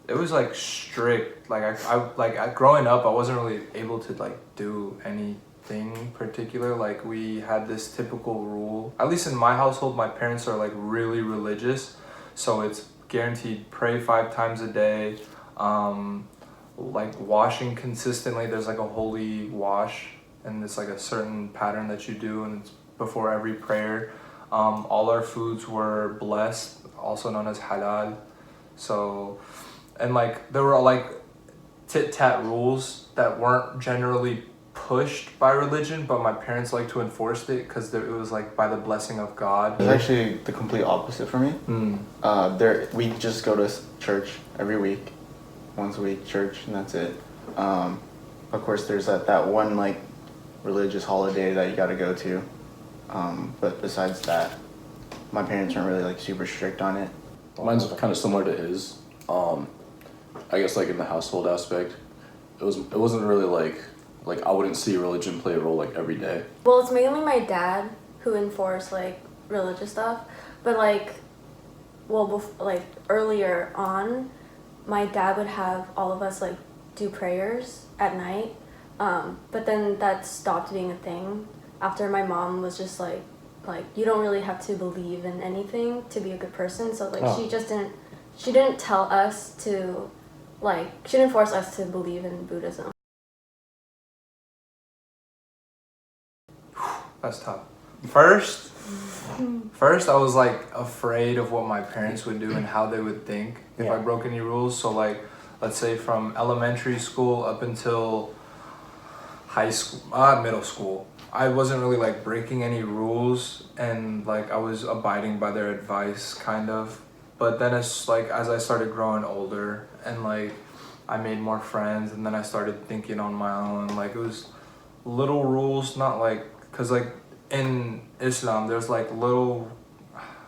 it was like strict. Like growing up, I wasn't really able to like do anything particular. Like we had this typical rule. At least in my household, my parents are like really religious, so it's guaranteed pray 5 times a day. Like washing consistently. There's like a holy wash, and it's like a certain pattern that you do, and it's before every prayer. All our foods were blessed, also known as halal. So, and like there were like tit tat rules that weren't generally pushed by religion, but my parents like to enforce it because it was like by the blessing of God. It's actually the complete opposite for me. We just go to church every week, once a week, church, and that's it. Of course, there's that one like religious holiday that you got to go to, but besides that, my parents aren't really like super strict on it. Mine's kind of similar to his. I guess like in the household aspect, it wasn't really like I wouldn't see religion play a role like every day. Well, it's mainly my dad who enforced like religious stuff, but like, like earlier on, my dad would have all of us like do prayers at night, but then that stopped being a thing after my mom was just like you don't really have to believe in anything to be a good person. So like she didn't tell us to she didn't force us to believe in Buddhism. That's tough. First I was like afraid of what my parents would do and how they would think if I broke any rules. So like, let's say from elementary school up until high school, middle school, I wasn't really like breaking any rules, and like I was abiding by their advice kind of. But then it's like as I started growing older and like I made more friends, and then I started thinking on my own. Like it was little rules, not like, cause like in Islam there's like little,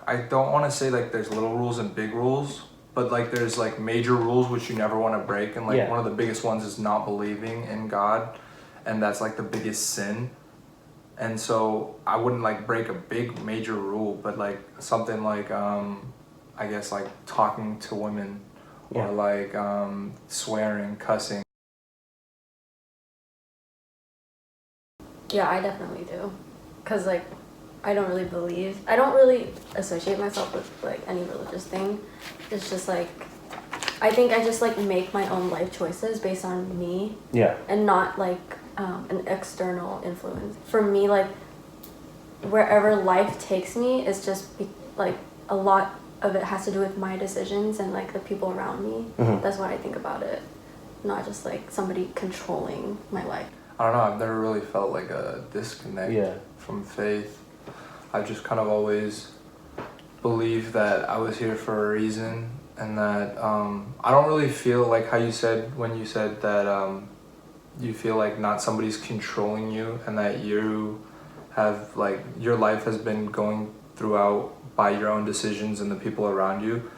I don't want to say like there's little rules and big rules, but like there's like major rules which you never want to break, and like one of the biggest ones is not believing in God, and that's like the biggest sin. And so I wouldn't like break a big major rule, but like something like I guess like talking to women, or like swearing, cussing. Yeah, I definitely do, cause like I don't really associate myself with like any religious thing. It's just like I think I just like make my own life choices based on me. Yeah. And not like an external influence. For me, like wherever life takes me is just like a lot of it has to do with my decisions and like the people around me. That's what I think about it, not just like somebody controlling my life. I don't know, I've never really felt like a disconnect from faith. I've just kind of always believed that I was here for a reason, and that I don't really feel like how you said when you said that you feel like not somebody's controlling you, and that you have like your life has been going throughout by your own decisions and the people around you.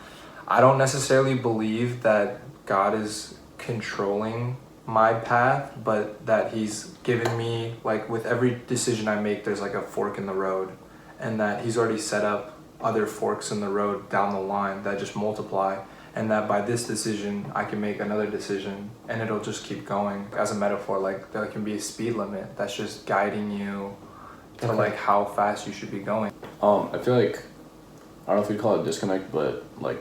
I don't necessarily believe that God is controlling my path, but that he's given me, like with every decision I make there's like a fork in the road, and that he's already set up other forks in the road down the line that just multiply, and that by this decision I can make another decision and it'll just keep going. As a metaphor, like there can be a speed limit that's just guiding you to like how fast you should be going. I feel like, I don't know if you'd call it a disconnect, but like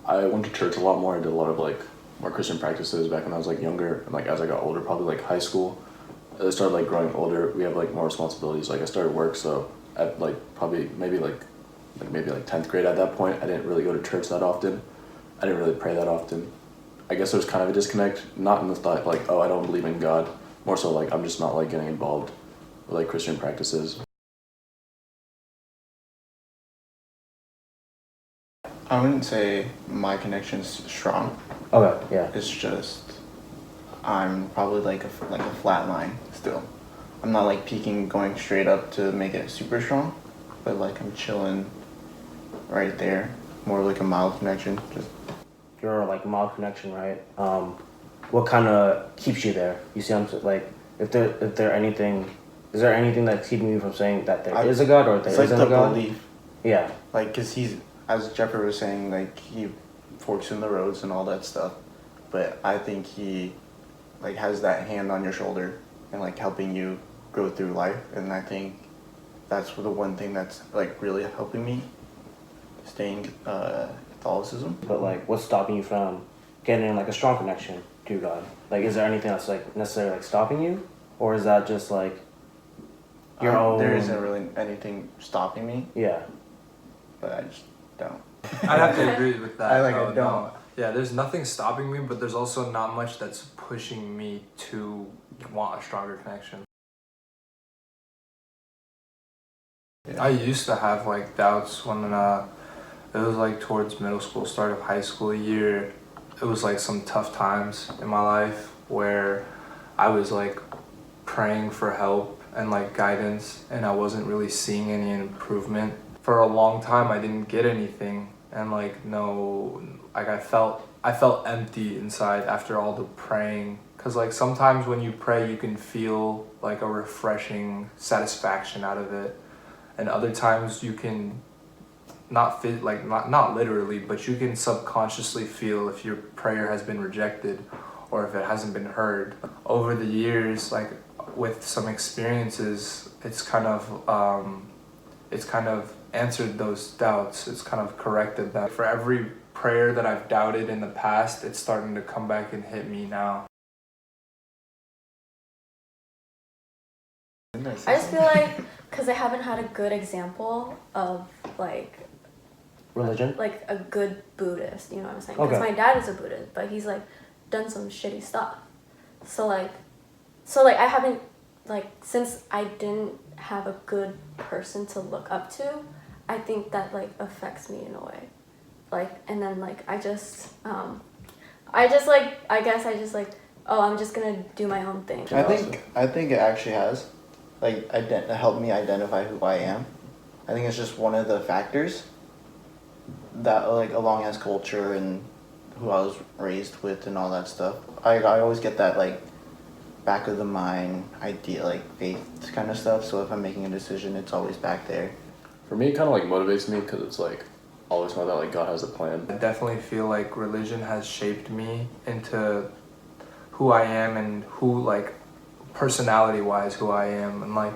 I went to church a lot more. I did a lot of like more Christian practices back when I was like younger, and like as I got older, probably like high school, as I started like growing older, we have like more responsibilities. Like I started work, so at like probably maybe 10th grade at that point, I didn't really go to church that often. I didn't really pray that often. I guess there's kind of a disconnect, not in the thought like, oh, I don't believe in God, more so like I'm just not like getting involved with like Christian practices. I wouldn't say my connection's strong. Okay, yeah. It's just I'm probably like a flat line still. I'm not like peaking going straight up to make it super strong, but like I'm chilling right there. More like a mild connection. Just You're like mild connection, right? What kind of keeps you there? You see, I'm like, is there anything that's keeping you from saying that there is a God or there isn't a God? Belief. Yeah. Like, cause he's, as Jeffrey was saying, like he forks in the roads and all that stuff. but I think he like has that hand on your shoulder and like helping you go through life, and I think that's the one thing that's like really helping me staying Catholicism. But like, what's stopping you from getting like a strong connection to God? Like, is there anything that's like necessarily like stopping you, or is that just like your own? There isn't really anything stopping me, Yeah. but I just don't. I'd have to agree with that. I though, don't. no. Yeah, there's nothing stopping me, but there's also not much that's pushing me to want a stronger connection. Yeah. I used to have like doubts when it was like towards middle school, start of high school year. It was like some tough times in my life where I was like praying for help and like guidance, and I wasn't really seeing any improvement. For a long time I didn't get anything, and like I felt empty inside after all the praying, because like sometimes when you pray you can feel like a refreshing satisfaction out of it, and other times you can not literally, but you can subconsciously feel if your prayer has been rejected or if it hasn't been heard. Over the years, like with some experiences, it's kind of answered those doubts. It's kind of corrected that. For every prayer that I've doubted in the past, it's starting to come back and hit me now. I just feel like because I haven't had a good example of like Religion. like a good Buddhist, you know what I'm saying? Because Okay. my dad is a Buddhist, but he's like done some shitty stuff. So like I haven't, like, since I didn't have a good person to look up to, I think that like affects me in a way. Like, and then like I guess I just like, oh, I'm just gonna do my own thing. I think it actually has, like, helped me identify who I am. I think it's just one of the factors that, like, along as culture and who I was raised with and all that stuff. I always get that, like, back of the mind idea, like, faith kind of stuff. So if I'm making a decision, it's always back there. For me, it kind of like motivates me because it's like I always know that like God has a plan. I definitely feel like religion has shaped me into who I am and who, like, personality-wise, who I am. And like,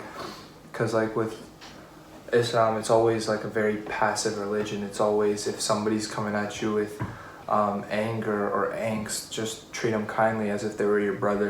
because like with Islam, it's always like a very passive religion. It's always, if somebody's coming at you with anger or angst, just treat them kindly as if they were your brother.